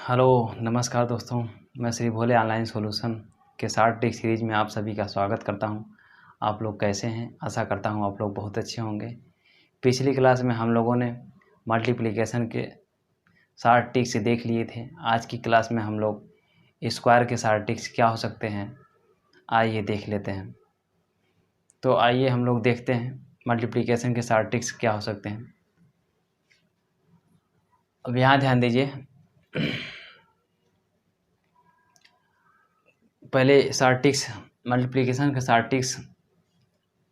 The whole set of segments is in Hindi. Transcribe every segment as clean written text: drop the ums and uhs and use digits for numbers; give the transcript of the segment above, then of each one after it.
हेलो नमस्कार दोस्तों। मैं श्री भोले ऑनलाइन सॉल्यूशन के शार्ट ट्रिक सीरीज में आप सभी का स्वागत करता हूं। आप लोग कैसे हैं? आशा करता हूं आप लोग बहुत अच्छे होंगे। पिछली क्लास में हम लोगों ने मल्टीप्लिकेशन के शार्ट ट्रिक्स देख लिए थे। आज की क्लास में हम लोग स्क्वायर के शार्ट ट्रिक्स क्या हो सकते हैं आइए देख लेते हैं। तो आइए हम लोग देखते हैं मल्टीप्लिकेशन के शार्ट ट्रिक्स क्या हो सकते हैं। अब यहाँ ध्यान दीजिए, पहले शार्ट ट्रिक्स मल्टीप्लिकेशन के शार्ट ट्रिक्स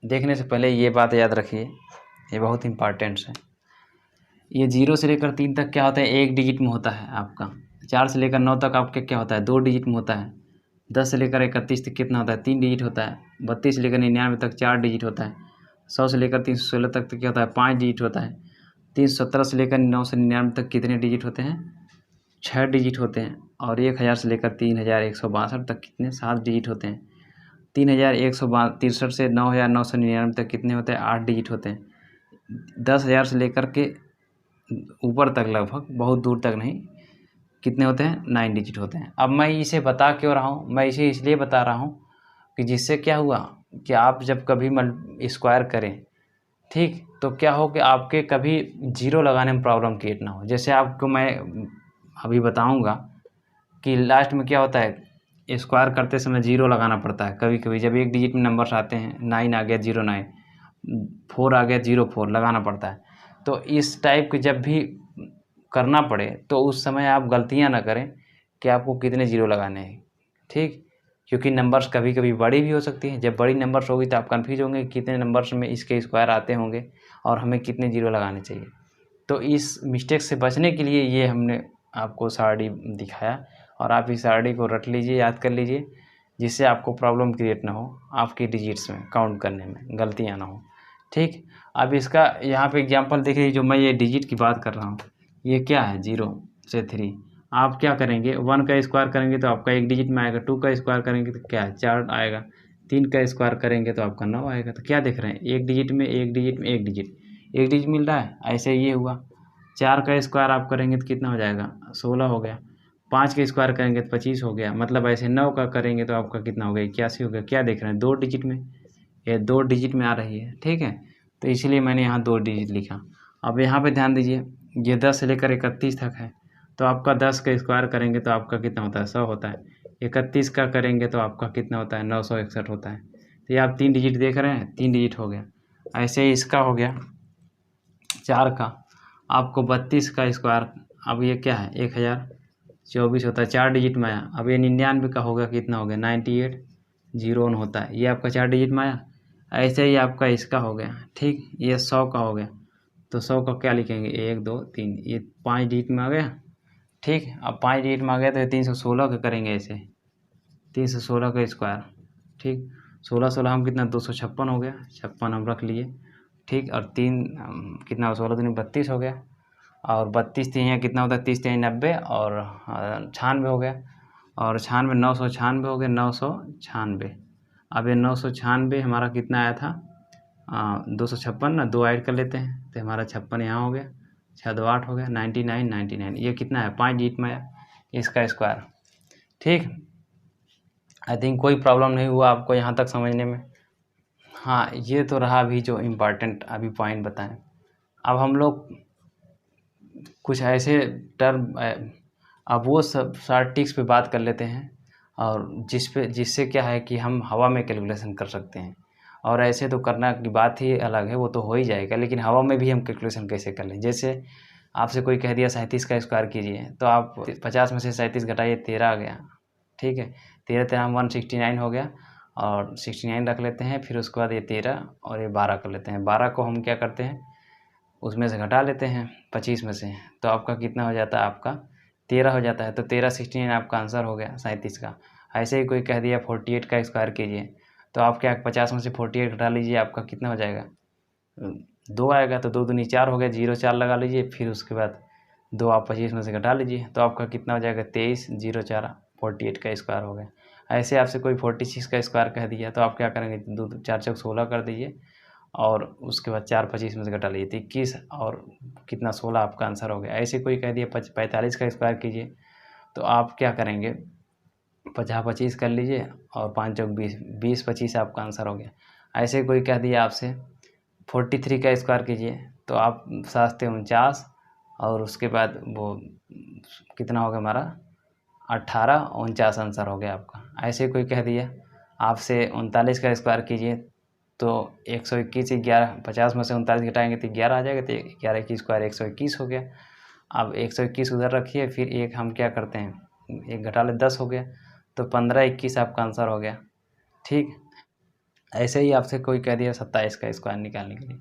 देखने से पहले ये बात याद रखिए, ये बहुत इंपॉर्टेंट है। ये 0 से लेकर 3 तक क्या होता है? एक डिजिट में होता है आपका। 4 से लेकर 9 तक आपके क्या होता है? 2 डिजिट में होता है। 10 से लेकर 31 तक कितना होता है? 3 डिजिट होता है। 32 से लेकर 99 तक 4 डिजिट होता है। 100 से लेकर 316 तक तो क्या होता है? 5 डिजिट होता है। 317 से लेकर 999 तक कितने डिजिट होते हैं? 6 डिजिट होते हैं। और 1000 से लेकर 3162 तक कितने? 7 डिजिट होते हैं। 3163 से 9999 तक कितने होते हैं? 8 डिजिट होते हैं। 10,000 से लेकर के ऊपर तक लगभग, बहुत दूर तक नहीं, कितने होते हैं? 9 डिजिट होते हैं। अब मैं इसे बता क्यों रहा हूँ? मैं इसे इसलिए बता रहा हूँ कि जिससे क्या हुआ कि आप जब कभी स्क्वायर करें, ठीक, तो क्या हो कि आपके कभी जीरो लगाने में प्रॉब्लम क्रिएट ना हो। जैसे आपको मैं अभी बताऊँगा कि लास्ट में क्या होता है, स्क्वायर करते समय जीरो लगाना पड़ता है कभी कभी। जब एक डिजिट में नंबर्स आते हैं, 9 आ गया 09, 4 आ गया 04, लगाना पड़ता है। तो इस टाइप के जब भी करना पड़े तो उस समय आप गलतियां ना करें कि आपको कितने जीरो लगाने हैं, ठीक, क्योंकि नंबर्स कभी कभी बड़ी भी हो सकती हैं। जब बड़ी नंबर्स होगी तो आप कन्फ्यूज होंगे कितने नंबर्स में इसके स्क्वायर आते होंगे और हमें कितने जीरो लगाने चाहिए। तो इस मिस्टेक से बचने के लिए ये हमने आपको सारणी दिखाया, और आप इस सारणी को रट लीजिए, याद कर लीजिए, जिससे आपको प्रॉब्लम क्रिएट ना हो आपकी डिजिट्स में काउंट करने में, गलतियाँ ना हो, ठीक। अब इसका यहाँ पे एग्जांपल देखिए, जो मैं ये डिजिट की बात कर रहा हूँ, ये क्या है? 0 से 3। आप क्या करेंगे? 1 का स्क्वायर करेंगे तो आपका एक डिजिट में आएगा। 2 का स्क्वायर करेंगे तो क्या है? 4 आएगा। 3 का स्क्वायर करेंगे तो आपका 9 आएगा। तो क्या देख रहे हैं? एक डिजिट में एक डिजिट में एक डिजिट, एक डिजिट मिल रहा है। ऐसे ये हुआ। 4 का स्क्वायर आप करेंगे तो कितना हो जाएगा? 16 हो गया। 5 का स्क्वायर करेंगे तो 25 हो गया। मतलब ऐसे 9 का करेंगे तो आपका कितना हो गया? 81 हो गया। क्या देख रहे हैं? 2 डिजिट में, ये 2 डिजिट में आ रही है, ठीक है। तो इसीलिए मैंने यहाँ 2 डिजिट लिखा। अब यहाँ पे ध्यान दीजिए, ये 10 से लेकर 31 तक है। तो आपका 10 का स्क्वायर करेंगे तो आपका कितना होता है? 100 होता है। 31 का करेंगे तो आपका कितना होता है? 961 होता है। तो ये आप 3 डिजिट देख रहे हैं, 3 डिजिट हो गया। ऐसे ही इसका हो गया 4 का, आपको 32 का स्क्वायर, अब ये क्या है? 1024 होता है, 4 डिजिट में आया। अब ये 99 का होगा, कितना हो गया? 9801 होता है, ये आपका 4 डिजिट में आया। ऐसे ही आपका इसका हो गया, ठीक, ये 100 का हो गया। तो 100 का क्या लिखेंगे? 1 2 3, ये 5 डिजिट में आ गया, ठीक। अब 5 डिजिट में आ गया तो ये 316 का करेंगे ऐसे, 316 का स्क्वायर, ठीक। 16 16 हम कितना? 256 हो गया, 56 हम रख लिए, ठीक। और 3 कितना? 16 दूनी 32 हो गया। और 32 तिहाई कितना होता है? 30 तिहाई 90, और 96 हो गया। और 96 996 हो गया, 996। अब ये 996 हमारा कितना आया था? 256 ना, 2 ऐड कर लेते हैं तो हमारा 56 यहाँ हो गया, 6 2 8 हो गया, 99 99। ये कितना है? 5 डिजिट में आया इसका स्क्वायर, ठीक। आई थिंक कोई प्रॉब्लम नहीं हुआ आपको यहाँ तक समझने में। हाँ, ये तो रहा अभी जो इम्पॉर्टेंट अभी पॉइंट बताएं। अब हम लोग कुछ ऐसे टर्म, अब वो सब शार्ट ट्रिक्स पे बात कर लेते हैं, और जिससे क्या है कि हम हवा में कैलकुलेशन कर सकते हैं। और ऐसे तो करना की बात ही अलग है, वो तो हो ही जाएगा, लेकिन हवा में भी हम कैलकुलेशन कैसे कर लें? जैसे आपसे कोई कह दिया 37 का स्क्वायर कीजिए, तो आप 50 में से 37 घटाइए, 13 आ गया, ठीक है। 13 13 169 हो गया, और 69 रख लेते हैं। फिर उसके बाद ये 13 और ये 12 कर लेते हैं। 12 को हम क्या करते हैं? उसमें से घटा लेते हैं 25 में से, तो आपका कितना हो जाता है? आपका 13 हो जाता है। तो 13 69 आपका आंसर हो गया 37 का। ऐसे ही कोई कह दिया 48 का स्क्वायर कीजिए, तो आप क्या 50 में से 48 घटा लीजिए, आपका कितना हो जाएगा? 2 आएगा। तो 2 दूनी 4 हो गया, 0 4 लगा लीजिए। फिर उसके बाद 2 आप 25 में से घटा लीजिए, तो आपका कितना हो जाएगा? 23 0 4 48 का स्क्वायर हो गया। ऐसे आपसे कोई 46 का स्क्वायर कह दिया, तो आप क्या करेंगे? 2 4 चौक 16 कर दीजिए, और उसके बाद 4 25 में से घटा लीजिए, तो 21 और कितना? 16 आपका आंसर हो गया। ऐसे कोई कह दिया 45 का स्क्वायर कीजिए, तो आप क्या करेंगे, 50-25 कर लीजिए और 5 चौक 20, 20-25 आपका आंसर हो गया। ऐसे कोई कह दिया आपसे 43 का स्क्वायर कीजिए, तो आप 7-49 और उसके बाद वो कितना हो गया हमारा 18-49 आंसर हो गया आपका। ऐसे कोई कह दिया आपसे 39 का स्क्वायर कीजिए, तो 121 11 50 में से 39 घटाएंगे तो 11 आ जाएगा, तो 11 की स्क्वायर 121 हो गया। अब 121 उधर रखिए, फिर एक हम क्या करते हैं, एक घटा ले 10 हो गया, तो 15-21 आपका आंसर हो गया। ठीक, ऐसे ही आपसे कोई कह दिया 27 का स्क्वायर निकालने के लिए,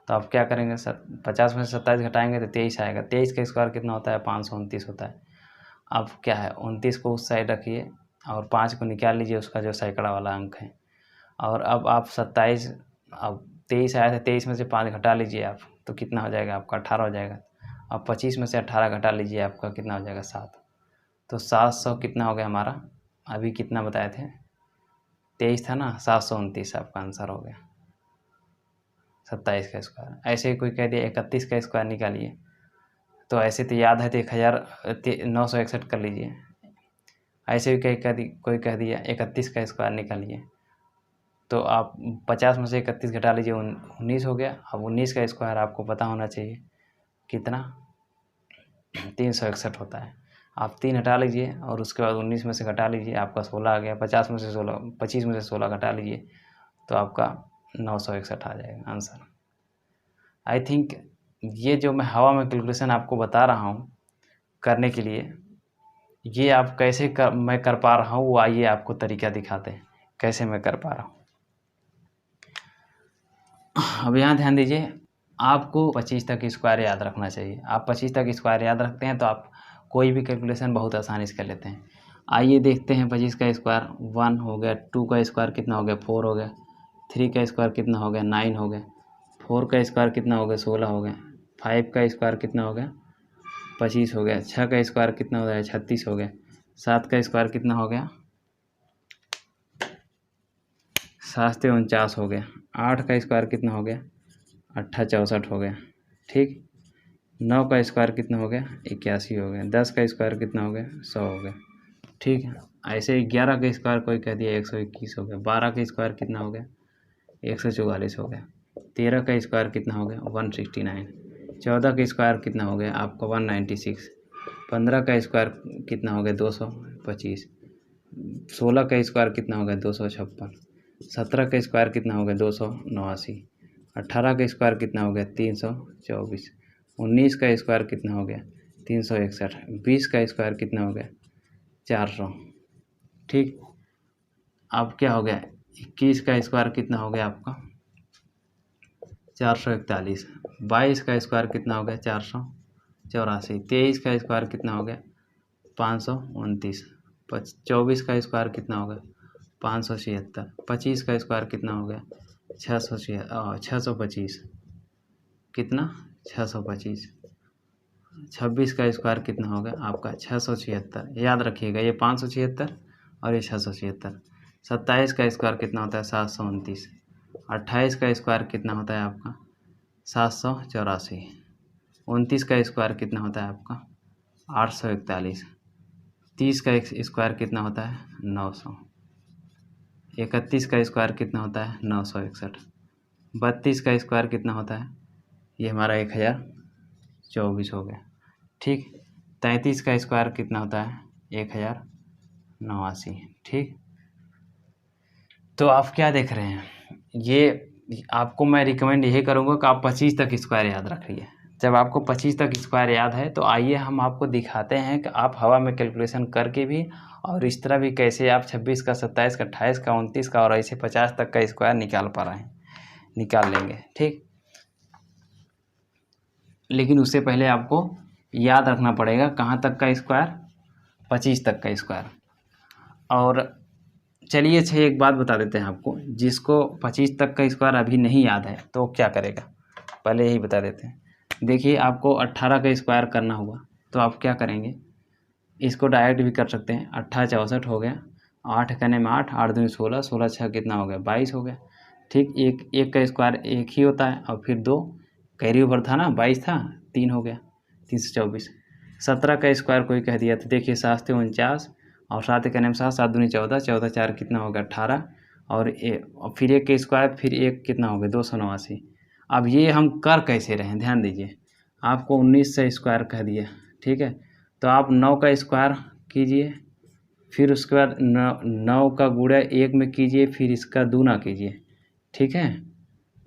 तो आप क्या करेंगे, 50 में से 27 घटाएंगे तो 23 आएगा। 23 का स्क्वायर कितना होता है, 529 होता है। अब क्या है, 29 को उस साइड रखिए और 5 को निकाल लीजिए, उसका जो सैकड़ा वाला अंक है। और अब आप 27, अब 23 आया था, 23 में से 5 घटा लीजिए आप, तो कितना हो जाएगा आपका 18 हो जाएगा। अब 25 में से 18 घटा लीजिए, आपका कितना हो जाएगा 7। तो 700 कितना हो गया हमारा, अभी कितना बताए थे, 23 था ना, 729 आपका आंसर हो गया 27 का स्क्वायर। ऐसे ही कोई कह दिया 31 का स्क्वायर निकालिए, तो ऐसे तो याद है तो 1961 कर लीजिए। ऐसे भी कोई कह दिया 31 का स्क्वायर निकालिए, तो आप 50 में से 31 घटा लीजिए, 19 हो गया। अब 19 का स्क्वायर आपको पता होना चाहिए कितना, 361 होता है। आप 3 हटा लीजिए और उसके बाद 19 में से घटा लीजिए, आपका 16 आ गया। 50 में से 16, 25 में से 16 घटा लीजिए, तो आपका 961 आ जाएगा आंसर। आई थिंक ये जो मैं हवा में कैलकुलेशन आपको बता रहा हूँ करने के लिए, ये आप कैसे मैं कर पा रहा हूँ, वो आइए आपको तरीका दिखाते हैं कैसे मैं कर पा रहा हूँ। अब यहाँ ध्यान दीजिए, आपको 25 तक स्क्वायर याद रखना चाहिए। आप 25 तक स्क्वायर याद रखते हैं तो आप कोई भी कैलकुलेशन बहुत आसानी से कर लेते हैं। आइए देखते हैं, 25 का स्क्वायर 1 हो गया, 2 का स्क्वायर कितना हो गया 4 हो गया, 3 का स्क्वायर कितना हो गया 9 हो गया, 4 का स्क्वायर कितना हो गया 16 हो गया, 5 का स्क्वायर कितना हो गया 25 हो गया, 6 का स्क्वायर कितना हो गया 36 हो गया, 7 का स्क्वायर कितना हो गया 7-49 हो गया, 8 का स्क्वायर कितना हो गया 68 हो गया। ठीक, 9 का स्क्वायर कितना हो गया 81 हो गया, 10 का स्क्वायर कितना हो गया 100 हो गया। ठीक है, ऐसे 11 का स्क्वायर कोई कह दिया 121 हो गया, 12 का स्क्वायर कितना हो गया 144 हो गया, 13 का स्क्वायर कितना हो गया 169, 14 का स्क्वायर कितना हो गया आपका 196, 15 का स्क्वायर कितना हो गया 225, 16 का स्क्वायर कितना हो गया 256, 17 का स्क्वायर कितना हो गया 289, 18 का स्क्वायर कितना हो गया 324, 19 का स्क्वायर कितना हो गया 361, 20 का स्क्वायर कितना हो गया 400। ठीक, अब क्या हो गया 21 का स्क्वायर कितना हो गया आपका 441, 22 का स्क्वायर कितना हो गया 484, 23 का स्क्वायर कितना हो गया 529, 24 का स्क्वायर कितना हो गया 576, 25 का स्क्वायर कितना हो गया 625, कितना 625, 26 का स्क्वायर कितना हो गया आपका 676, याद रखिएगा ये 576 और ये 676। 27 का स्क्वायर कितना होता है 729, 28 का स्क्वायर कितना होता है आपका 784, 29 का स्क्वायर कितना होता है आपका 841, 30 का स्क्वायर कितना होता है 900, 31 का स्क्वायर कितना होता है 961, 32 का स्क्वायर कितना होता है ये हमारा 1024 हो गया। ठीक, 33 का स्क्वायर कितना होता है 1089। ठीक, तो आप क्या देख रहे हैं, ये आपको मैं रिकमेंड यही करूँगा कि आप 25 तक स्क्वायर याद रखिए। जब आपको 25 तक स्क्वायर याद है तो आइए हम आपको दिखाते हैं कि आप हवा में कैलकुलेशन करके भी और इस तरह भी कैसे आप 26 का 27 का 28 का 29 का और ऐसे 50 तक का स्क्वायर निकाल पा रहे हैं, निकाल लेंगे। ठीक, लेकिन उससे पहले आपको याद रखना पड़ेगा कहाँ तक का स्क्वायर, 25 तक का स्क्वायर। और चलिए अच्छा एक बात बता देते हैं आपको, जिसको 25 तक का स्क्वायर अभी नहीं याद है तो क्या करेगा, पहले यही बता देते हैं। देखिए आपको 18 का स्क्वायर करना हुआ तो आप क्या करेंगे, इसको डायरेक्ट भी कर सकते हैं। 18 हो गया, 8 करने में 8, 8 दूनी 16, 16 छः कितना हो गया 22 हो गया। ठीक, एक का स्क्वायर एक ही होता है और फिर 2 कैरी ओवर था ना 22 था, 3 हो गया 324। 17 का स्क्वायर कोई कह दिया तो देखिए 7×49 और 7 का नाम 7, 7 दूनी 14, 14 4 कितना होगा 18 और फिर 1 का स्क्वायर फिर 1 कितना हो गया 289। अब ये हम कर कैसे रहे हैं ध्यान दीजिए, आपको 19 से स्क्वायर कह दिया, ठीक है, तो आप 9 का स्क्वायर कीजिए, फिर उसके बाद 9 का गुणा 1 में कीजिए, फिर इसका दूना कीजिए, ठीक है,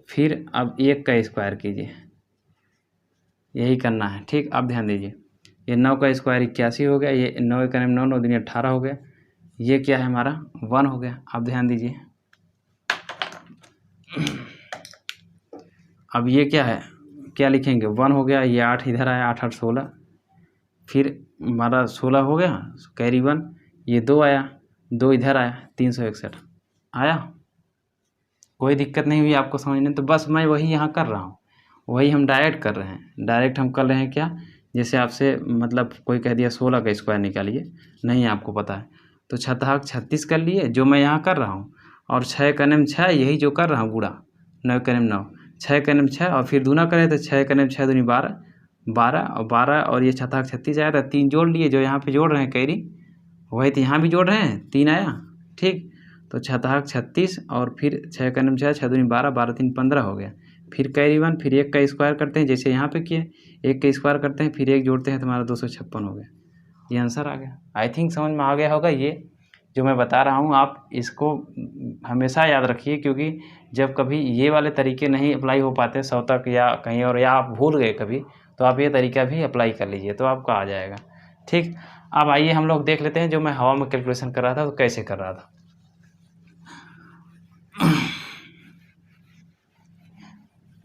फिर अब 1 का स्क्वायर कीजिए, यही करना है, ठीक। अब ध्यान दीजिए, ये 9 का स्क्वायर 81 हो गया, ये 9 का 9, 9 दूनी 18 हो गया, ये क्या है हमारा 1 हो गया। अब ध्यान दीजिए, अब ये क्या है, क्या लिखेंगे 1 हो गया, ये 8 इधर आया, 8 8 16, फिर हमारा 16 हो गया कैरी 1, ये 2 आया, 2 इधर आया, 361 आया। कोई दिक्कत नहीं हुई आपको समझने, तो बस मैं वही यहाँ कर रहा हूँ, वही हम डायरेक्ट कर रहे हैं। डायरेक्ट हम कर रहे हैं क्या, जैसे आपसे मतलब कोई कह दिया 16 का स्क्वायर निकालिए, नहीं आपको पता है तो 36 कर लिए जो मैं यहाँ कर रहा हूँ, और 6 का नेम 6 यही जो कर रहा हूँ गुणा, 9 का नेम 9, 6 का नेम 6 और फिर दूना करें तो 6 का नेम 6 दूनी 12, 12 और 12 और ये 36 आया था, 3 जोड़ लिए जो यहाँ पे जोड़ रहे हैं कैरी, वही तो यहाँ भी जोड़ रहे हैं 3 आया, ठीक। तो 36 और फिर 6 का नेम 6, 6 दूनी 12, 12 3 15 हो गया, फिर कैरी 1, फिर 1 का स्क्वायर करते हैं जैसे यहाँ पे किए, 1 का स्क्वायर करते हैं फिर 1 जोड़ते हैं तो हमारा 256 हो गया, ये आंसर आ गया। आई थिंक समझ में आ गया होगा ये जो मैं बता रहा हूँ, आप इसको हमेशा याद रखिए, क्योंकि जब कभी ये वाले तरीके नहीं अप्लाई हो पाते 100 तक या कहीं और, या आप भूल गए कभी, तो आप ये तरीका भी अप्लाई कर लीजिए तो आपका आ जाएगा, ठीक। अब आइए हम लोग देख लेते हैं जो मैं हवा में कैलकुलेशन कर रहा था तो कैसे कर रहा था।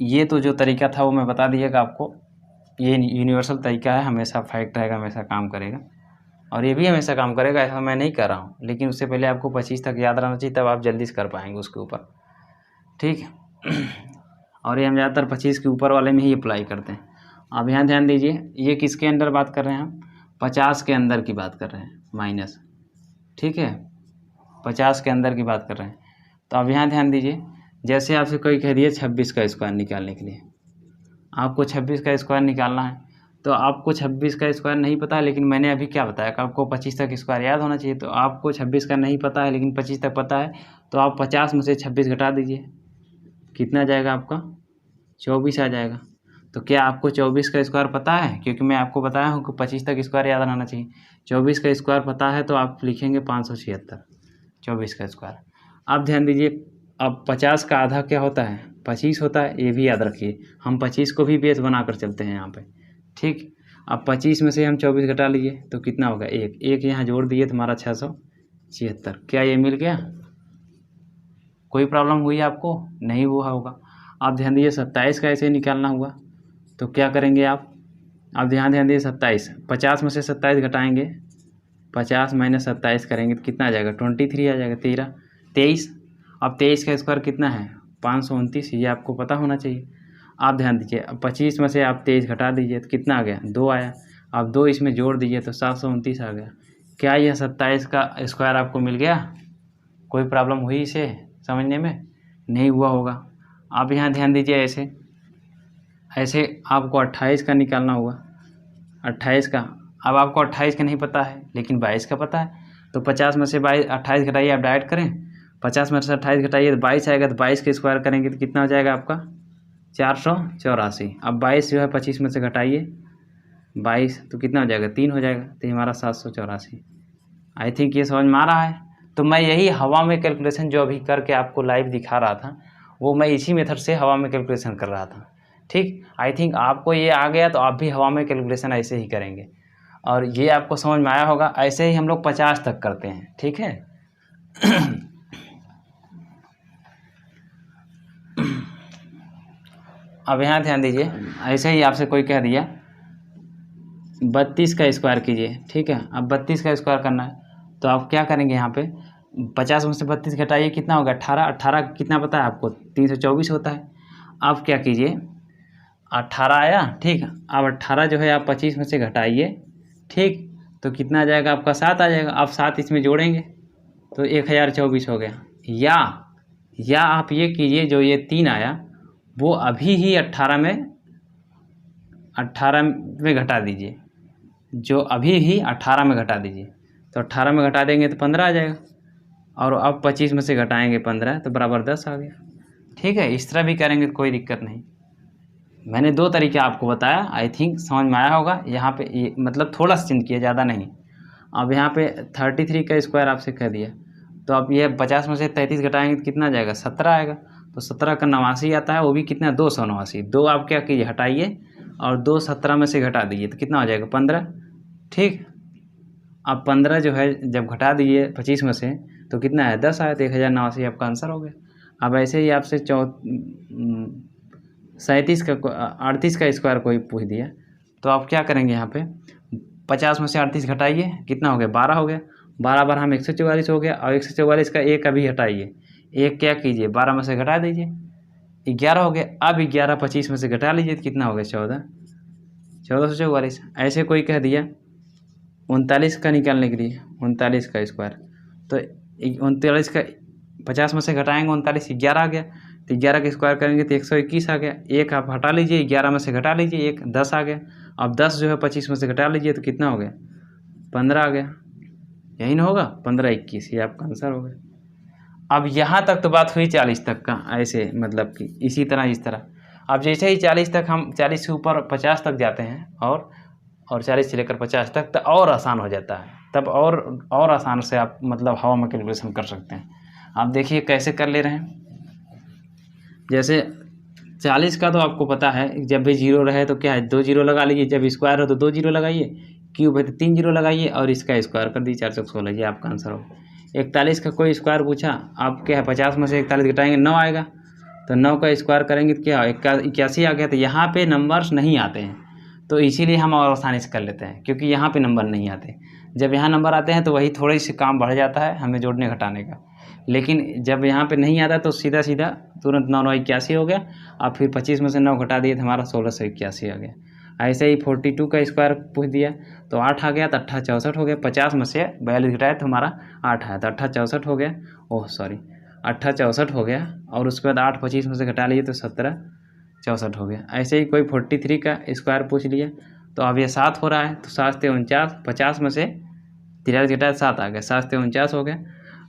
ये तो जो तरीका था वो मैं बता दिएगा आपको, ये यूनिवर्सल तरीका है, हमेशा फैक्ट रहेगा, हमेशा काम करेगा, और ये भी हमेशा काम करेगा, ऐसा मैं नहीं कर रहा हूँ, लेकिन उससे पहले आपको 25 तक याद रहना चाहिए, तब आप जल्दी से कर पाएंगे उसके ऊपर, ठीक। और ये हम ज़्यादातर 25 के ऊपर वाले में ही अप्लाई करते हैं। अब यहाँ ध्यान दीजिए, ये किसके अंदर बात कर रहे हैं हम, 50 के अंदर की बात कर रहे हैं, माइनस, ठीक है, 50 के अंदर की बात कर रहे हैं। तो अब यहाँ ध्यान दीजिए, जैसे आपसे कोई कह दिया 26 का स्क्वायर निकालने के लिए, आपको 26 का स्क्वायर निकालना है, तो आपको 26 का स्क्वायर नहीं पता है, लेकिन मैंने अभी क्या बताया कि आपको 25 तक स्क्वायर याद होना चाहिए, तो आपको 26 का नहीं पता है लेकिन 25 तक पता है, तो आप 50 में से 26 घटा दीजिए, कितना जाएगा आपका 24 आ जाएगा। तो क्या आपको 24 का स्क्वायर पता है, क्योंकि मैं आपको बताया हूँ कि 25 तक स्क्वायर याद रहना चाहिए, 24 का स्क्वायर पता है तो आप लिखेंगे 576 24 का स्क्वायर। अब ध्यान दीजिए, अब 50 का आधा क्या होता है 25 होता है, ये भी याद रखिए, हम 25 को भी बेस बनाकर चलते हैं यहाँ पे, ठीक। अब 25 में से हम 24 घटा लिए तो कितना होगा 1, 1 यहाँ जोड़ दिए तो हमारा 676, क्या ये मिल गया, कोई प्रॉब्लम हुई आपको, नहीं हुआ होगा। आप ध्यान दीजिए 27 का ऐसे निकालना हुआ तो क्या करेंगे आप, अब ध्यान दीजिए 27, 50 में से 27 घटाएंगे, 50 माइनस 27 करेंगे तो कितना आ जाएगा 23 आ जाएगा, 23। अब 23 का स्क्वायर कितना है 529, ये आपको पता होना चाहिए। आप ध्यान दीजिए, अब 25 में से आप 23 घटा दीजिए तो कितना आ गया 2 आया, अब 2 इसमें जोड़ दीजिए तो 729 आ गया। क्या यह 27 का स्क्वायर आपको मिल गया, कोई प्रॉब्लम हुई इसे समझने में, नहीं हुआ होगा। आप यहाँ ध्यान दीजिए, ऐसे आपको 28 का निकालना हुआ, 28 का, अब आपको 28 का नहीं पता है लेकिन 22 का पता है, तो 50 में से 28 घटाइए, आप डायरेक्ट करें, 50 में से 28 घटाइए तो 22 आएगा, तो 22 का स्क्वायर करेंगे तो कितना हो जाएगा आपका 484। अब 22 जो है 25 में से घटाइए 22 तो कितना हो जाएगा 3 हो जाएगा, तो हमारा 784। आई थिंक ये समझ में आ रहा है। तो मैं यही हवा में कैलकुलेशन जो अभी करके आपको लाइव दिखा रहा था, वो मैं इसी मेथड से हवा में कैलकुलेशन कर रहा था, ठीक। आई थिंक आपको ये आ गया तो आप भी हवा में कैलकुलेशन ऐसे ही करेंगे, और ये आपको समझ में आया होगा। ऐसे ही हम लोग 50 तक करते हैं, ठीक है। अब यहाँ ध्यान दीजिए, ऐसे ही आपसे कोई कह दिया 32 का स्क्वायर कीजिए, ठीक है। अब 32 का स्क्वायर करना है तो आप क्या करेंगे, यहाँ पे 50 में से 32 घटाइए कितना होगा 18, 18 कितना पता है आपको 324 होता है। अब क्या कीजिए 18 आया, ठीक। अब 18 जो है आप 25 में से घटाइए, ठीक, तो कितना आ जाएगा आपका 7 आ जाएगा। आप 7 इसमें जोड़ेंगे तो 1024 हो गया। या आप ये कीजिए, जो ये 3 आया वो अभी ही 18 में घटा दीजिए, जो अभी ही 18 में घटा दीजिए, तो 18 में घटा देंगे तो 15 आ जाएगा, और अब 25 में से घटाएंगे 15 तो बराबर 10 आ गया। ठीक है, इस तरह भी करेंगे तो कोई दिक्कत नहीं। मैंने 2 तरीके आपको बताया, आई थिंक समझ में आया होगा। यहाँ पे ये मतलब थोड़ा सा चिंत किया, ज़्यादा नहीं। अब यहाँ पे 33 का स्क्वायर आपसे कह दिया, तो अब ये 50 में से 33 घटाएंगे तो कितना जाएगा, 17 आएगा। तो 17 का 89 आता है, वो भी कितना, 289। 2 आप क्या कीजिए, हटाइए, और 2 17 में से घटा दीजिए तो कितना हो जाएगा, 15। ठीक, अब 15 जो है जब घटा दीजिए 25 में से तो कितना है, 10 आया, तो 1089 आपका आंसर हो गया। अब ऐसे ही आपसे 37 का 38 का स्क्वायर कोई पूछ दिया, तो आप क्या करेंगे, यहाँ पे 50 में से 38 घटाइए, कितना हो गया, 12 हो गया। 12 बार हम 144 हो गया, और 144 का एक अभी हटाइए, एक क्या कीजिए, 12 में से घटा दीजिए, 11 हो गया। अब 11 25 में से घटा लीजिए तो कितना हो गया, 14, 1444। ऐसे कोई कह दिया 39 का निकालने के लिए, 39 का स्क्वायर, तो 39 का 50 में से घटाएंगे 39, 11 आ गया, तो 11 का स्क्वायर करेंगे तो 121 आ गया। एक आप हटा लीजिए, 11 में से घटा लीजिए एक, 10 आ गया। अब 10 जो है 25 में से घटा लीजिए तो कितना हो गया, 15 आ गया। यही ना होगा, 15 21, ये आपका आंसर हो गया। अब यहाँ तक तो बात हुई 40 तक का, ऐसे मतलब कि इसी तरह इस तरह। अब जैसे ही 40 तक, हम 40 से ऊपर 50 तक जाते हैं, और 40 से लेकर 50 तक तो और आसान हो जाता है, तब और आसान से आप मतलब हवा में कैलकुलेशन कर सकते हैं। आप देखिए कैसे कर ले रहे हैं। जैसे 40 का तो आपको पता है, जब भी जीरो रहे तो क्या है, 2 जीरो लगा लीजिए, जब स्क्वायर हो तो 2 जीरो लगाइए, क्यूब है तो 3 जीरो लगाइए, और इसका स्क्वायर कर दीजिए, 416, ये आपका आंसर हो। 41 का कोई स्क्वायर पूछा, आप क्या है 50 में से 41 घटाएंगे 9 आएगा, तो 9 का स्क्वायर करेंगे तो क्या, 81 आ गया। तो यहाँ पे नंबर्स नहीं आते हैं, तो इसीलिए हम और आसानी से कर लेते हैं, क्योंकि यहाँ पे नंबर नहीं आते। जब यहाँ नंबर आते हैं तो वही थोड़ी सी काम बढ़ जाता है हमें जोड़ने घटाने का, लेकिन जब यहाँ पे नहीं आता तो सीधा सीधा तुरंत 9 9 81 हो गया। अब फिर 25 में से 9 घटा दिए तो हमारा 1681 आ गया। ऐसे ही 42 का स्क्वायर पूछ दिया, तो 8 आ गया, तो 8 64 हो गया। 50 में से 42 घटाया तो हमारा 8 आया, तो 8 64 हो गया, 8 64 हो गया। और उसके बाद 8 25 में से घटा लिए तो 17 64 हो गया। ऐसे ही कोई 43 का स्क्वायर पूछ लिया, तो अब ये 7 हो रहा है, तो 7 से 49, 50 में से 43 घटाया 7 आ गया, 7 से 49 हो गया।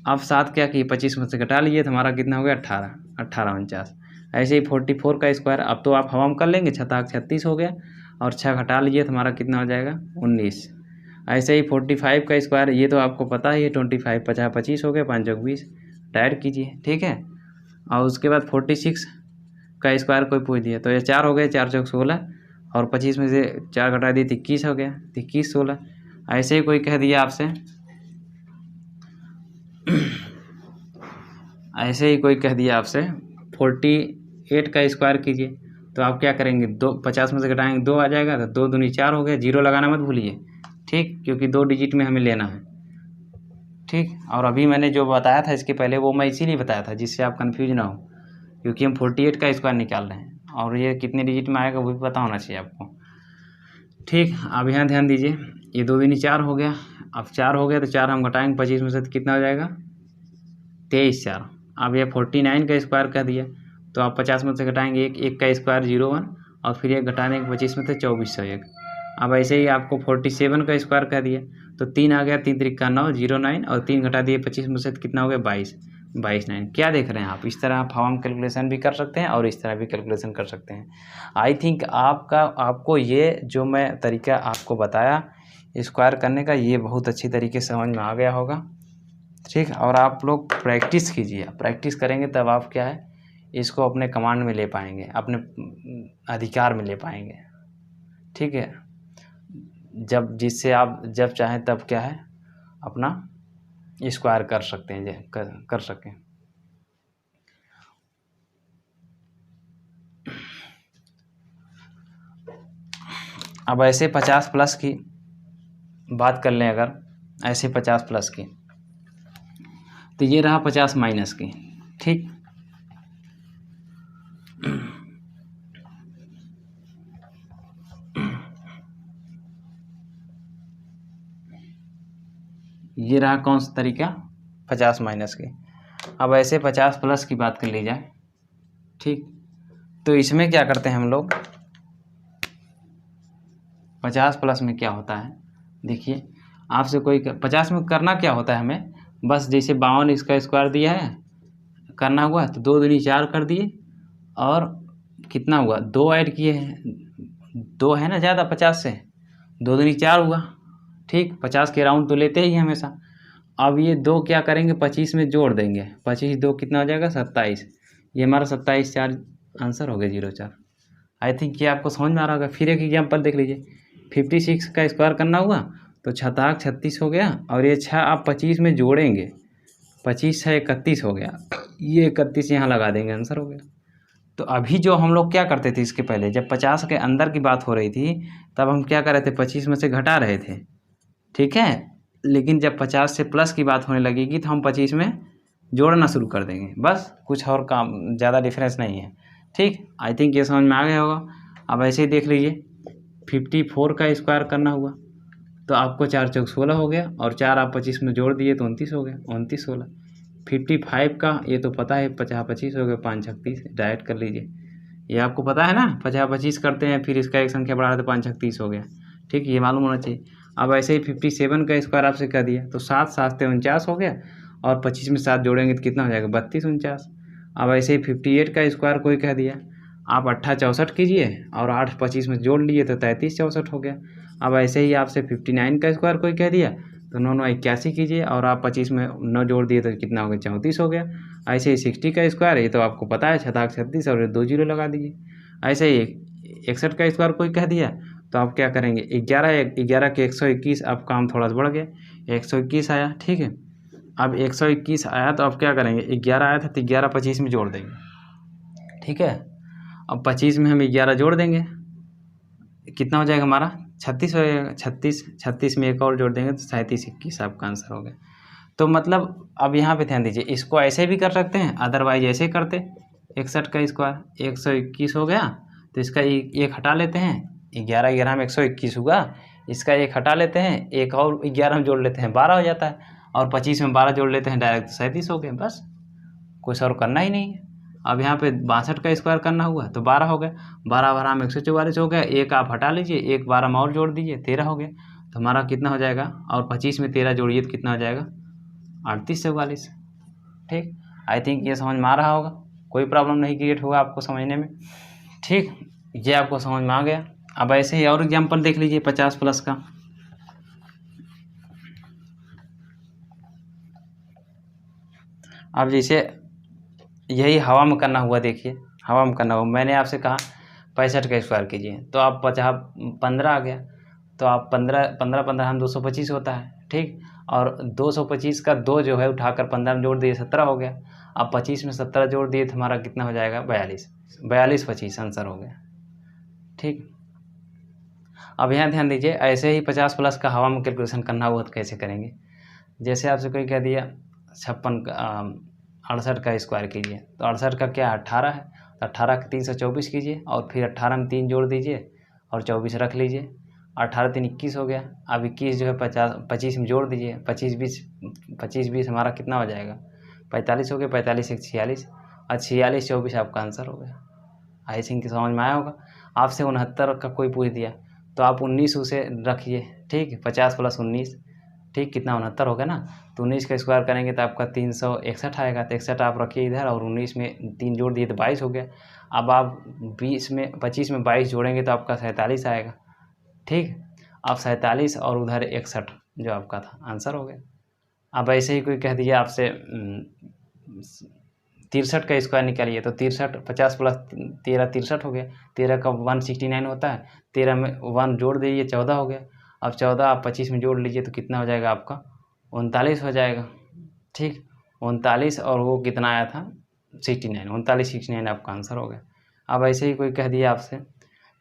अब 7 क्या किए, 25 में से घटा लीजिए तो हमारा कितना हो गया, 18, 18 49। ऐसे ही 44 का स्क्वायर, अब तो आप हवा में कर लेंगे, 7 36 हो गया, और 6 घटा लीजिए तो हमारा कितना हो जाएगा, 19। ऐसे ही 45 का स्क्वायर, ये तो आपको पता ही है, 25 50 25 हो गया, 5 चौक 20, डायरेक्ट कीजिए। ठीक है, और उसके बाद 46 का स्क्वायर कोई पूछ दिया, तो ये 4 हो गए, 4 चौक 16, और 25 में से 4 घटा दिए तो 21 हो गया, 21 16। ऐसे ही कोई कह दिया आपसे, ऐसे ही कोई कह दिया आपसे 48 का स्क्वायर कीजिए, तो आप क्या करेंगे, 2 50 में से घटाएंगे 2 आ जाएगा, तो 2 दूनी 4 हो गया। जीरो लगाना मत भूलिए, ठीक, क्योंकि 2 डिजिट में हमें लेना है। ठीक, और अभी मैंने जो बताया था इसके पहले, वो मैं इसीलिए बताया था जिससे आप कन्फ्यूज ना हो, क्योंकि हम 48 का स्क्वायर निकाल रहे हैं, और ये कितने डिजिट में आएगा वो भी पता होना चाहिए आपको। ठीक, अब यहाँ ध्यान दीजिए, ये 2 दूनी 4 हो गया। अब 4 हो गया तो 4 हम घटाएंगे 25 में से तो कितना हो जाएगा, 23 4। अब ये 49 का स्क्वायर कर दिया, तो आप 50 में से घटाएंगे 1, 1 का स्क्वायर 01, और फिर 1 घटाने के 25 में से 2401। अब ऐसे ही आपको 47 का स्क्वायर कर दिया, तो 3 आ गया, 3 3 9 09, और 3 घटा दिए 25 में से तो कितना हो गया, 22 22 9। क्या देख रहे हैं आप, इस तरह आप हवा में कैलकुलेशन भी कर सकते हैं और इस तरह भी कैलकुलेशन कर सकते हैं। आई थिंक आपको ये जो मैं तरीका आपको बताया स्क्वायर करने का, ये बहुत अच्छी तरीके से समझ में आ गया होगा। ठीक, और आप लोग प्रैक्टिस कीजिए, प्रैक्टिस करेंगे तब आप क्या है, इसको अपने कमांड में ले पाएंगे, अपने अधिकार में ले पाएंगे। ठीक है, जब जिससे आप जब चाहें तब क्या है, अपना स्क्वायर कर सकते हैं, कर सकें। अब ऐसे 50 प्लस की बात कर लें, अगर ऐसे 50 प्लस की, तो ये रहा 50 माइनस की। ठीक, ये रहा कौन सा तरीका, 50 माइनस की। अब ऐसे 50 प्लस की बात कर ली जाए, ठीक, तो इसमें क्या करते हैं हम लोग, 50 प्लस में क्या होता है, देखिए आपसे कोई 50 में करना क्या होता है हमें, बस जैसे 52 इसका स्क्वायर दिया है करना हुआ तो 2 दूनी 4 कर दिए और कितना हुआ 2 ऐड किए हैं, 2 है ना ज़्यादा 50 से, 2 दूनी 4 हुआ। ठीक, 50 के राउंड तो लेते ही हमेशा। अब ये 2 क्या करेंगे 25 में जोड़ देंगे, 25 2 कितना हो जाएगा 27, ये हमारा 27 4 आंसर हो गया 04। आई थिंक ये आपको समझ में आ रहा होगा। फिर एक एग्जाम्पल देख लीजिए, 56 का स्क्वायर करना हुआ तो 36 हो गया और ये 6 आप 25 में जोड़ेंगे, 25 6 31 हो गया, ये 31 यहाँ लगा देंगे, आंसर हो गया। तो अभी जो हम लोग क्या करते थे इसके पहले, जब 50 के अंदर की बात हो रही थी तब हम क्या कर रहे थे 25 में से घटा रहे थे, ठीक है। लेकिन जब 50 से प्लस की बात होने लगेगी तो हम 25 में जोड़ना शुरू कर देंगे, बस कुछ और काम ज़्यादा डिफरेंस नहीं है। ठीक, आई थिंक ये समझ में आ गया होगा। अब ऐसे ही देख लीजिए 54 का स्क्वायर करना हुआ तो आपको 4 चौक 16 हो गया और 4 आप 25 में जोड़ दिए तो 29 हो गया, 29 16। 55 का ये तो पता है 50 25 हो गया, 5 36 डायरेक्ट कर लीजिए, ये आपको पता है ना 50 25 करते हैं फिर इसका एक संख्या बढ़ा तो 5 36 हो गया। ठीक, ये मालूम होना चाहिए। अब ऐसे ही 57 का स्क्वायर आपसे कर दिया तो 7 7 49 हो गया और 25 में 7 जोड़ेंगे तो कितना हो जाएगा 32 49। अब ऐसे ही 58 का स्क्वायर कोई कह दिया, आप 8 64 कीजिए और 8 25 में जोड़ लिए तो 33 64 हो गया। अब ऐसे ही आपसे 59 का स्क्वायर कोई कह दिया तो 9 9 81 कीजिए और आप 25 में 9 जोड़ दिए तो कितना हो गया 34 हो गया। ऐसे ही 60 का स्क्वायर, ये तो आपको पता है 7 36 और 2 जीरो लगा दीजिए। ऐसे ही 61 का स्क्वायर कोई कह दिया तो आप क्या करेंगे 11 के 121, अब काम थोड़ा सा बढ़ गया 121 आया। ठीक है, अब 121 आया तो अब क्या करेंगे 11 आया था तो 11 25 में जोड़ देंगे। ठीक है, अब 25 में हम 11 जोड़ देंगे, कितना हो जाएगा हमारा 36 हो जाएगा, 36 में एक और जोड़ देंगे तो 37 21 आपका आंसर हो गया। तो मतलब अब यहाँ पे ध्यान दीजिए, इसको ऐसे भी कर सकते हैं, अदरवाइज ऐसे करते 61 का स्क्वायर 121 हो गया तो इसका एक हटा लेते हैं, 11 11 में 121 हुआ, इसका एक हटा लेते हैं, एक और 11 में जोड़ लेते हैं 12 हो जाता है और 25 में 12 जोड़ लेते हैं डायरेक्ट 37 हो गए, बस कुछ और करना ही नहीं है। अब यहाँ पे 62 का स्क्वायर करना हुआ तो 12 हो गया, 12 12 में 144 हो गया, एक आप हटा लीजिए, एक 12 में और जोड़ दीजिए 13 हो गया। तो हमारा कितना हो जाएगा, और 25 में 13 जोड़िए तो कितना हो जाएगा 38 से 44। ठीक, आई थिंक ये समझ में आ रहा होगा, कोई प्रॉब्लम नहीं क्रिएट होगा आपको समझने में। ठीक, ये आपको समझ में आ गया। अब ऐसे ही और एग्जाम्पल देख लीजिए 50 प्लस का। अब जैसे यही हवा में करना हुआ, देखिए हवा में करना हुआ, मैंने आपसे कहा 65 का स्क्वायर कीजिए तो आप 15 आ गया, तो आप 15 15 15 हम 225 होता है। ठीक, और 225 का 2 जो है उठाकर 15 में जोड़ दिए 17 हो गया, अब 25 में 17 जोड़ दिए तो हमारा कितना हो जाएगा 42 42 25 आंसर हो गया। ठीक, अब यहाँ ध्यान दीजिए, ऐसे ही 50 प्लस का हवा में कैलकुलेशन करना हुआ तो कैसे करेंगे। जैसे आपसे कोई कह दिया 68 का स्क्वायर कीजिए तो 68 का क्या 18 है, तो 18 का 324 कीजिए और फिर 18 में 3 जोड़ दीजिए और 24 रख लीजिए, 18 3 21 हो गया। अब 21 जो है 25 में जोड़ दीजिए, 25 20 हमारा कितना हो जाएगा 45 हो गया, 45 1 46 और 46 24 आपका आंसर हो गया। आई थिंक समझ में आया होगा। आपसे 69 का कोई पूछ दिया तो आप 19 उसे रखिए। ठीक, 50 प्लस 19, ठीक कितना 69 हो गया ना, तो 19 का स्क्वायर करेंगे तो आपका 361 आएगा, तो 61 आप रखिए इधर और 19 में 3 जोड़ दिए तो 22 हो गया। अब आप 25 में 22 जोड़ेंगे तो आपका 47 आएगा। ठीक, अब 47 और उधर 61 जो आपका था आंसर हो गया। अब ऐसे ही कोई कह दिया आपसे 63 का स्क्वायर निकालिए तो 63 50 प्लस 13 63 हो गया, 13 का 169 होता है, 13 में 1 जोड़ दीजिए 14 हो गया। अब 14 आप 25 में जोड़ लीजिए तो कितना हो जाएगा आपका 39 हो जाएगा। ठीक, 39 और वो कितना आया था 69, 39 69 आपका आंसर हो गया। अब ऐसे ही कोई कह दिया आपसे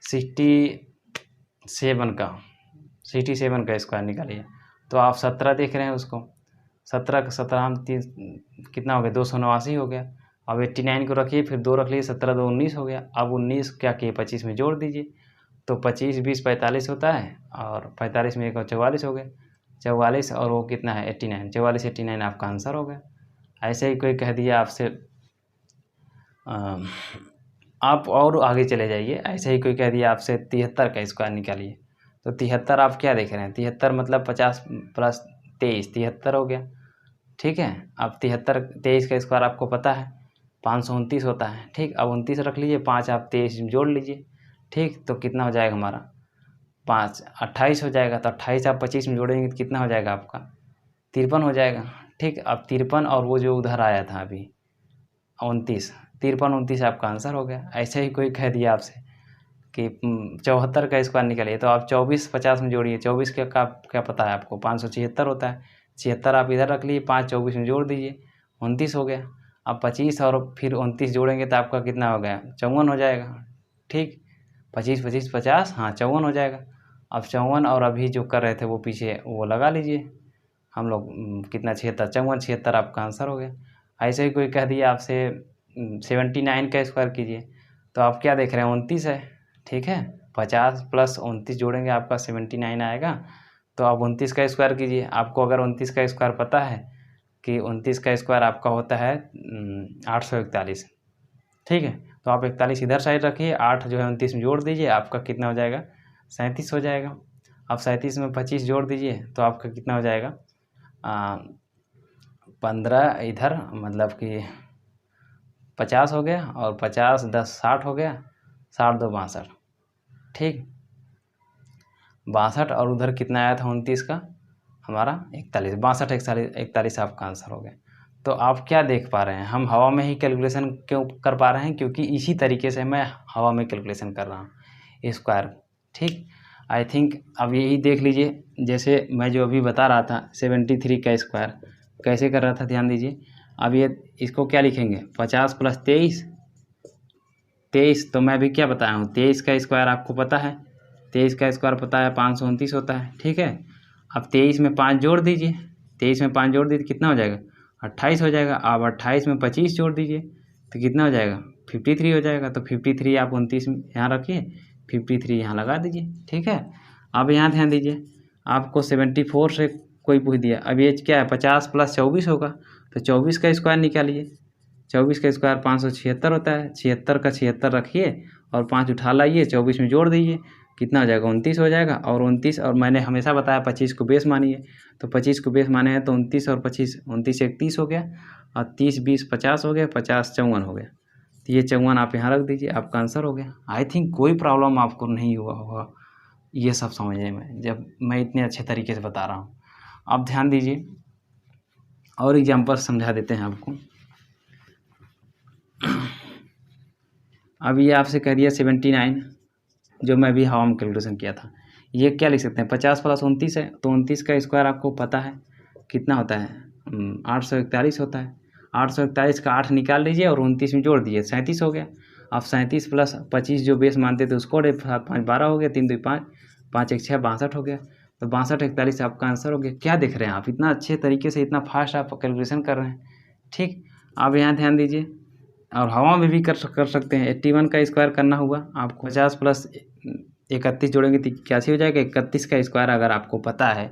67 का स्क्वायर निकालिए तो आप 17 देख रहे हैं उसको, 17 का 17 हम 3 कितना हो गया 289 हो गया। अब 89 को रखिए फिर 2 रख लीजिए, 17 2 19 हो गया। अब 19 क्या किए 25 में जोड़ दीजिए तो 25 20 45 होता है और 45 में एक और 44 हो गया, 44 और वो कितना है 89, 44 89 आपका आंसर हो गया। ऐसे ही कोई कह दिया आपसे आप और आगे चले जाइए, ऐसे ही कोई कह दिया आपसे 73 का स्क्वायर निकालिए तो 73 आप क्या देख रहे हैं, 73 मतलब 50 प्लस 23, 73 हो गया। ठीक है, अब 23 का स्क्वायर आपको पता है 529 होता है। ठीक, अब 29 रख लीजिए, 5 आप 23 में जोड़ लीजिए। ठीक, तो कितना हो जाएगा हमारा 5 28 हो जाएगा। तो 28 आप 25 में जोड़ेंगे तो कितना हो जाएगा आपका 53 हो जाएगा। ठीक, अब 53 और वो जो उधर आया था अभी 29, 53 29 आपका आंसर हो गया। ऐसे ही कोई कह दिया आपसे कि 74 का स्क्वायर निकालिए, तो आप 24 50 में जोड़िए। 24 का क्या पता है आपको 576 होता है। 76 आप इधर रख लीजिए, 5 24 में जोड़ दीजिए, 29 हो गया। अब 25 और फिर 29 जोड़ेंगे तो आपका कितना हो गया 54 हो जाएगा। ठीक, 25 25 50, हाँ 54 हो जाएगा। अब 54 और अभी जो कर रहे थे वो पीछे वो लगा लीजिए हम लोग, कितना 76, 54 76 आपका आंसर हो गया। ऐसे ही कोई कह दिया आपसे 79 का स्क्वायर कीजिए, तो आप क्या देख रहे हैं 29 है। ठीक है, 50 प्लस 29 जोड़ेंगे आपका 79 आएगा। तो आप 29 का स्क्वायर कीजिए। आपको अगर 29 का स्क्वायर पता है कि 29 का स्क्वायर आपका होता है 841। ठीक है, तो आप 41 इधर साइड रखिए, 8 जो है 29 में जोड़ दीजिए, आपका कितना हो जाएगा 37 हो जाएगा। अब 37 में 25 जोड़ दीजिए तो आपका कितना हो जाएगा 15 इधर, मतलब कि 50 हो गया, और 50 10 60 हो गया, 60 2 62। ठीक, 62 और उधर कितना आया था 29 का हमारा 41, 62 41 आपका आंसर हो गया। तो आप क्या देख पा रहे हैं, हम हवा में ही कैलकुलेशन क्यों कर पा रहे हैं, क्योंकि इसी तरीके से मैं हवा में कैलकुलेशन कर रहा हूँ स्क्वायर। ठीक, आई थिंक अब यही देख लीजिए, जैसे मैं जो अभी बता रहा था 73 का स्क्वायर कैसे कर रहा था, ध्यान दीजिए। अब ये इसको क्या लिखेंगे 50 प्लस 23, 23 तो मैं अभी क्या बताया हूँ 23 का स्क्वायर आपको पता है, 23 का स्क्वायर पता है 529 होता है। ठीक है, अब 23 में 5 जोड़ दीजिए, 23 में 5 जोड़ दीजिए कितना हो जाएगा 28 हो जाएगा। अब 28 में 25 जोड़ दीजिए तो कितना हो जाएगा 53 हो जाएगा। तो 53 आप 29 यहाँ रखिए, 53 यहाँ लगा दीजिए। ठीक है, अब यहाँ ध्यान दीजिए, आपको 74 से कोई पूछ दिया, अब ये क्या है 50 प्लस 24 होगा, तो 24 का स्क्वायर निकालिए। 24 का स्क्वायर 576 होता है, 76 का 76 रखिए और 5 उठा लाइए, 24 में जोड़ दीजिए, कितना हो जाएगा 29 हो जाएगा। और 29, और मैंने हमेशा बताया 25 को बेस मानिए, तो 25 को बेस माने हैं तो 29 और 25, 29 एक 30 हो गया, और 30 20 50 हो गया, 50 54 हो गया। तो ये 54 आप यहाँ रख दीजिए, आपका आंसर हो गया। आई थिंक कोई प्रॉब्लम आपको नहीं हुआ होगा ये सब समझने में, जब मैं इतने अच्छे तरीके से बता रहा हूँ। आप ध्यान दीजिए और एग्जाम्पल समझा देते हैं आपको। अब ये आपसे कह दिया 79, जो मैं भी हवा में कैलकुलेशन किया था, ये क्या लिख सकते हैं 50 प्लस 29 है, तो 29 का स्क्वायर आपको पता है कितना होता है 841 होता है। 841 का 8 निकाल लीजिए और 29 में जोड़ दीजिए, 37 हो गया। अब 37 प्लस 25 जो बेस मानते थे उसको 7 5 12 हो गया, 3 2 5 5 1 6 62 हो गया। तो 62 41 आपका आंसर हो गया। क्या देख रहे हैं आप, इतना अच्छे तरीके से इतना फास्ट आप कैलकुलेशन कर रहे हैं। ठीक, आप यहाँ ध्यान दीजिए, और हवा में भी कर सकते हैं। 81 का स्क्वायर करना हुआ आपको 50 प्लस 31 जोड़ेंगे तो 81 हो जाएगा। 31 का स्क्वायर अगर आपको पता है,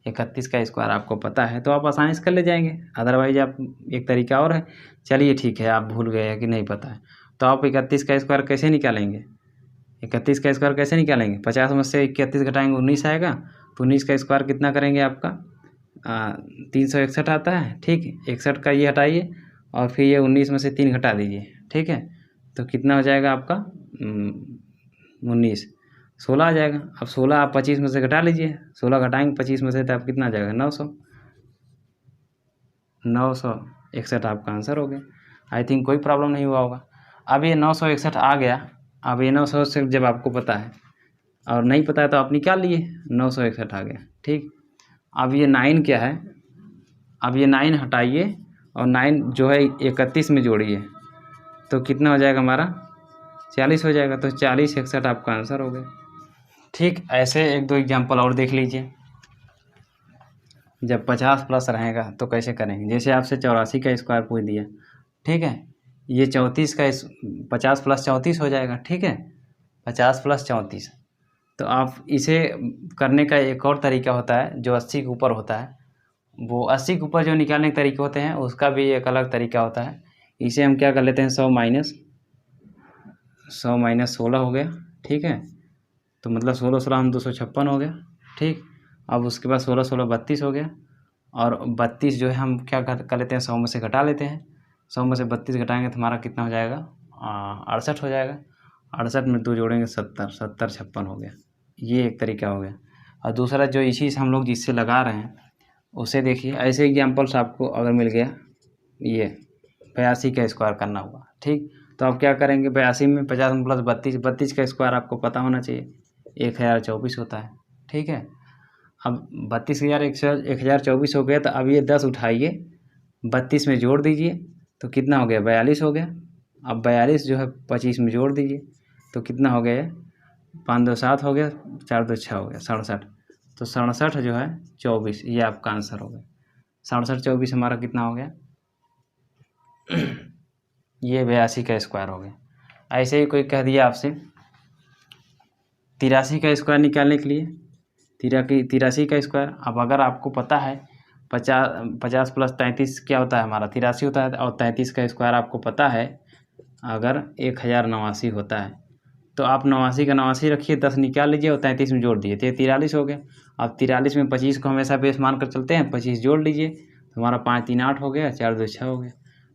31 का स्क्वायर आपको पता है तो आप आसानी से कर ले जाएंगे। अदरवाइज आप एक तरीका और है, चलिए ठीक है, आप भूल गए हैं कि नहीं पता है, तो आप 31 का स्क्वायर कैसे निकालेंगे, 31 का स्क्वायर कैसे निकालेंगे 50 में से 31 घटाएंगे 19 आएगा, तो 19 का स्क्वायर कितना करेंगे आपका 361 आता है। ठीक, 61 का ये हटाइए और फिर ये 19 में से 3 घटा दीजिए। ठीक है, तो कितना हो जाएगा आपका 19 16 आ जाएगा। अब 16 आप 25 में से घटा लीजिए, 16 घटाएंगे 25 में से तो आप कितना आ जाएगा 961 आपका आंसर हो गया। आई थिंक कोई प्रॉब्लम नहीं हुआ होगा। अब ये 961 आ गया। अब ये 961 जब आपको पता है और नहीं पता है तो आप निकाल लिए, 961 आ गया। ठीक, अब ये 9 क्या है, अब ये 9 हटाइए और 9 जो है 31 में जोड़िए तो कितना हो जाएगा हमारा 40 हो जाएगा। तो 40 61 आपका आंसर हो गया। ठीक, ऐसे एक दो एग्जांपल और देख लीजिए। जब 50 प्लस रहेगा तो कैसे करेंगे, जैसे आपसे 84 का स्क्वायर पूछ दिया। ठीक है, ये 34 का 50 प्लस 34 हो जाएगा। ठीक है, 50 प्लस 34, तो आप इसे करने का एक और तरीका होता है जो 80 के ऊपर होता है, वो 80 के ऊपर जो निकालने के तरीके होते हैं उसका भी एक अलग तरीका होता है। इसे हम क्या कर लेते हैं 100 माइनस 16 हो गया। ठीक है, तो मतलब 16 हम 256 हो गया। ठीक, अब उसके बाद 16 32 हो गया, और 32 जो है हम क्या कर लेते हैं, 100 में से घटा लेते हैं। 100 में से 32 घटाएंगे तो हमारा कितना हो जाएगा, 68 हो जाएगा। 68 में 2 जोड़ेंगे 70, 70 56 हो गया। ये एक तरीका हो गया। और दूसरा जो इसी से हम लोग जिससे लगा रहे हैं उसे देखिए, ऐसे एग्जाम्पल्स आपको अगर मिल गया, ये 82 का स्क्वायर करना हुआ। ठीक, तो आप क्या करेंगे, 82 में 50 प्लस 32, 32 का स्क्वायर आपको पता होना चाहिए, 1024 होता है। ठीक है, अब 32,124 हो गया, तो अब ये 10 उठाइए, 32 में जोड़ दीजिए तो कितना हो गया, 42 हो गया। अब 42 जो है 25 में जोड़ दीजिए तो कितना हो गया, 5 2 7 हो गया, 4 2 6 हो गया, 67। तो 67 जो है 24, ये आपका आंसर हो गया। 67 24 हमारा कितना हो गया, ये 82 का स्क्वायर हो गया। ऐसे ही कोई कह दिया आपसे 83 का स्क्वायर निकालने के लिए, 83 का स्क्वायर। अब अगर आपको पता है 50 प्लस 33 क्या होता है हमारा, 83 होता है, और 33 का स्क्वायर आपको पता है अगर 1089 होता है, तो आप 89 का 89 रखिए, 10 निकाल लीजिए और 33 में जोड़ दिए तो ये 43 हो गया। अब 43 में 25 को हमेशा बेस मान कर चलते हैं, 25 जोड़ लीजिए तो हमारा 5 3 8 हो गया, 4 2 6 हो गया।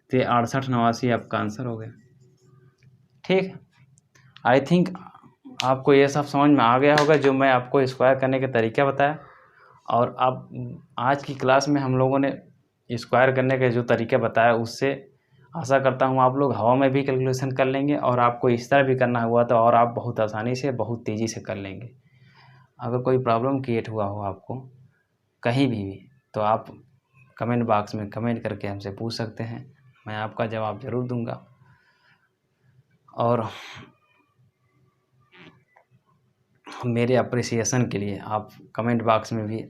तो ये 68 89 आपका आंसर हो गया। ठीक, आई थिंक आपको ये सब समझ में आ गया होगा जो मैं आपको स्क्वायर करने के तरीका बताया। और अब आज की क्लास में हम लोगों ने स्क्वायर करने के जो तरीका बताया उससे आशा करता हूँ आप लोग हवा में भी कैलकुलेशन कर लेंगे, और आपको इस तरह भी करना हुआ तो और आप बहुत आसानी से बहुत तेज़ी से कर लेंगे। अगर कोई प्रॉब्लम क्रिएट हुआ हो आपको कहीं भी तो आप कमेंट बॉक्स में कमेंट करके हमसे पूछ सकते हैं, मैं आपका जवाब ज़रूर दूंगा। और मेरे अप्रिसिएशन के लिए आप कमेंट बॉक्स में भी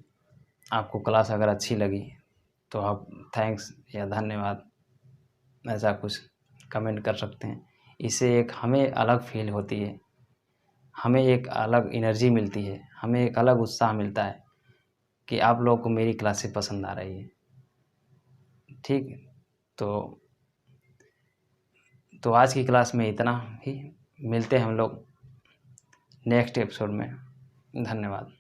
आपको क्लास अगर अच्छी लगी तो आप थैंक्स या धन्यवाद ऐसा कुछ कमेंट कर सकते हैं। इससे एक हमें अलग फील होती है, हमें एक अलग एनर्जी मिलती है, हमें एक अलग उत्साह मिलता है कि आप लोगों को मेरी क्लासेस पसंद आ रही है। ठीक, तो आज की क्लास में इतना ही, मिलते हैं हम लोग नेक्स्ट एपिसोड में। धन्यवाद।